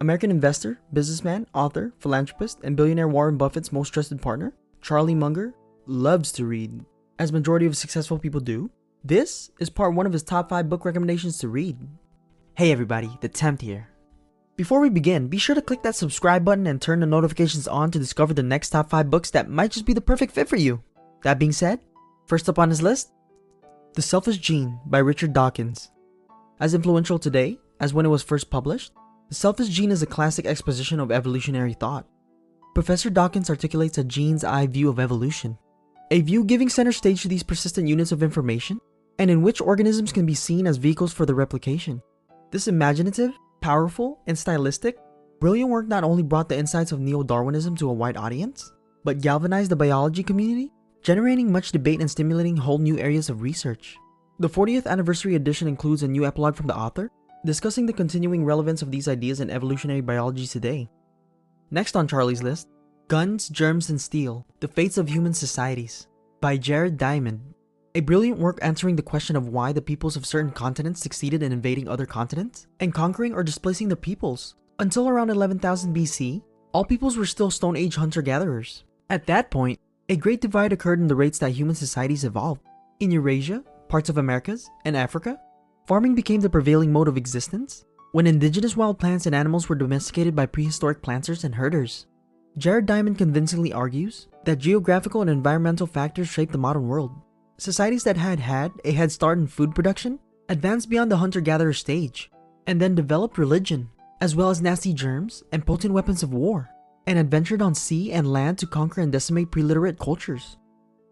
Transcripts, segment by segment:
American investor, businessman, author, philanthropist, and billionaire Warren Buffett's most trusted partner, Charlie Munger, loves to read, as majority of successful people do. This is part 1 of his top 5 book recommendations to read. Hey everybody, the Tempt here. Before we begin, be sure to click that subscribe button and turn the notifications on to discover the next top 5 books that might just be the perfect fit for you. That being said, first up on his list, The Selfish Gene by Richard Dawkins. As influential today as when it was first published, The Selfish Gene is a classic exposition of evolutionary thought. Professor Dawkins articulates a gene's eye view of evolution, a view giving center stage to these persistent units of information, and in which organisms can be seen as vehicles for their replication. This imaginative, powerful, and stylistic, brilliant work not only brought the insights of neo-Darwinism to a wide audience, but galvanized the biology community, generating much debate and stimulating whole new areas of research. The 40th anniversary edition includes a new epilogue from the author, discussing the continuing relevance of these ideas in evolutionary biology today. Next on Charlie's list, Guns, Germs, and Steel: The Fates of Human Societies by Jared Diamond. A brilliant work answering the question of why the peoples of certain continents succeeded in invading other continents and conquering or displacing their peoples. Until around 11,000 BC, all peoples were still Stone Age hunter-gatherers. At that point, a great divide occurred in the rates that human societies evolved. In Eurasia, parts of Americas, and Africa, farming became the prevailing mode of existence, when indigenous wild plants and animals were domesticated by prehistoric planters and herders. Jared Diamond convincingly argues that geographical and environmental factors shaped the modern world. Societies that had a head start in food production advanced beyond the hunter-gatherer stage, and then developed religion, as well as nasty germs and potent weapons of war, and adventured on sea and land to conquer and decimate pre-literate cultures.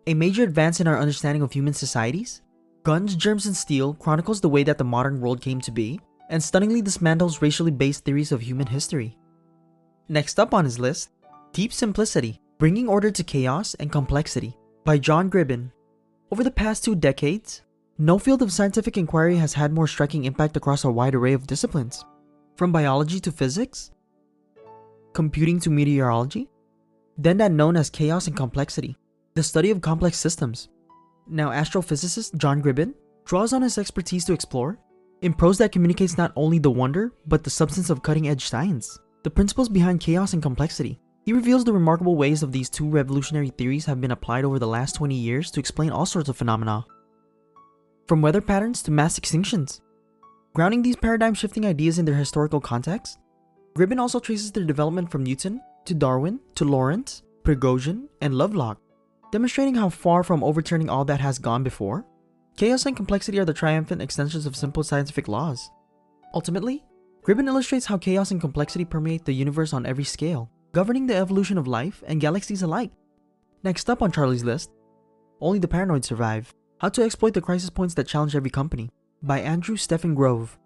A major advance in our understanding of human societies, Guns, Germs, and Steel chronicles the way that the modern world came to be, and stunningly dismantles racially based theories of human history. Next up on his list, Deep Simplicity: Bringing Order to Chaos and Complexity by John Gribbin. Over the past 2 decades, no field of scientific inquiry has had more striking impact across a wide array of disciplines, from biology to physics, computing to meteorology, than that known as chaos and complexity, the study of complex systems. Now astrophysicist John Gribbin draws on his expertise to explore, in prose that communicates not only the wonder, but the substance of cutting-edge science, the principles behind chaos and complexity. He reveals the remarkable ways of these 2 revolutionary theories have been applied over the last 20 years to explain all sorts of phenomena, from weather patterns to mass extinctions. Grounding these paradigm-shifting ideas in their historical context, Gribbin also traces their development from Newton to Darwin to Lorentz, Prigogine, and Lovelock, demonstrating how far from overturning all that has gone before, chaos and complexity are the triumphant extensions of simple scientific laws. Ultimately, Gribbin illustrates how chaos and complexity permeate the universe on every scale, governing the evolution of life and galaxies alike. Next up on Charlie's list, Only the Paranoid Survive: How to Exploit the Crisis Points That Challenge Every Company by Andrew Stephen Grove.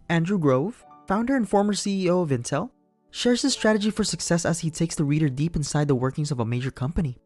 Andrew Grove, founder and former CEO of Intel, shares his strategy for success as he takes the reader deep inside the workings of a major company.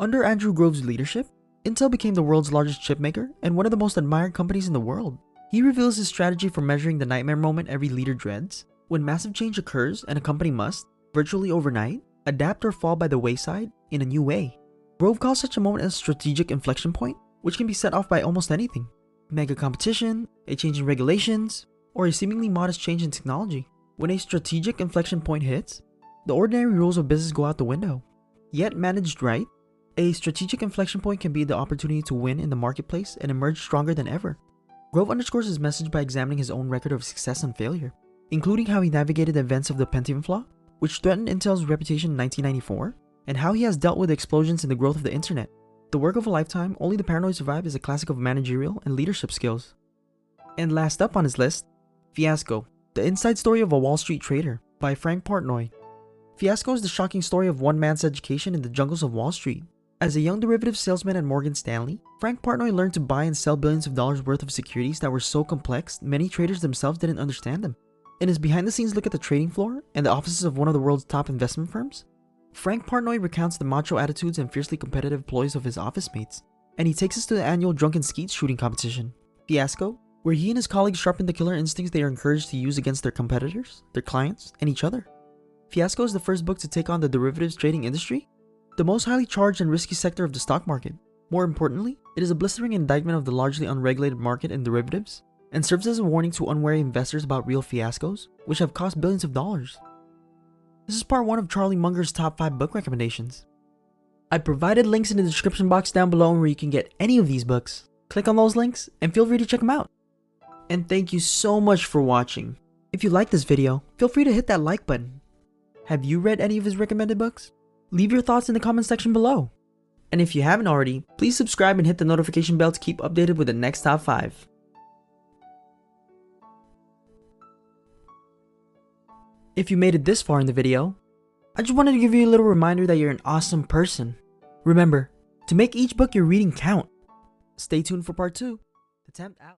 Under Andrew Grove's leadership, Intel became the world's largest chipmaker and one of the most admired companies in the world. He reveals his strategy for measuring the nightmare moment every leader dreads, when massive change occurs and a company must, virtually overnight, adapt or fall by the wayside in a new way. Grove calls such a moment a strategic inflection point, which can be set off by almost anything: mega competition, a change in regulations, or a seemingly modest change in technology. When a strategic inflection point hits, the ordinary rules of business go out the window. Yet managed right, a strategic inflection point can be the opportunity to win in the marketplace and emerge stronger than ever. Grove underscores his message by examining his own record of success and failure, including how he navigated the events of the Pentium flaw, which threatened Intel's reputation in 1994, and how he has dealt with explosions in the growth of the internet. The work of a lifetime, Only the Paranoid Survive is a classic of managerial and leadership skills. And last up on his list, Fiasco: The Inside Story of a Wall Street Trader by Frank Portnoy. Fiasco is the shocking story of one man's education in the jungles of Wall Street. As a young derivatives salesman at Morgan Stanley, Frank Portnoy learned to buy and sell billions of dollars worth of securities that were so complex many traders themselves didn't understand them. In his behind-the-scenes look at the trading floor and the offices of one of the world's top investment firms, Frank Portnoy recounts the macho attitudes and fiercely competitive ploys of his office mates, and he takes us to the annual Drunken Skeets shooting competition, Fiasco, where he and his colleagues sharpen the killer instincts they are encouraged to use against their competitors, their clients, and each other. Fiasco is the first book to take on the derivatives trading industry, the most highly charged and risky sector of the stock market. More importantly, it is a blistering indictment of the largely unregulated market in derivatives, and serves as a warning to unwary investors about real fiascos, which have cost billions of dollars. This is part 1 of Charlie Munger's top 5 book recommendations. I provided links in the description box down below where you can get any of these books. Click on those links and feel free to check them out. And thank you so much for watching. If you like this video, feel free to hit that like button. Have you read any of his recommended books? Leave your thoughts in the comment section below. And if you haven't already, please subscribe and hit the notification bell to keep updated with the next top 5. If you made it this far in the video, I just wanted to give you a little reminder that you're an awesome person. Remember, to make each book you're reading count. Stay tuned for part 2. The Tempt out.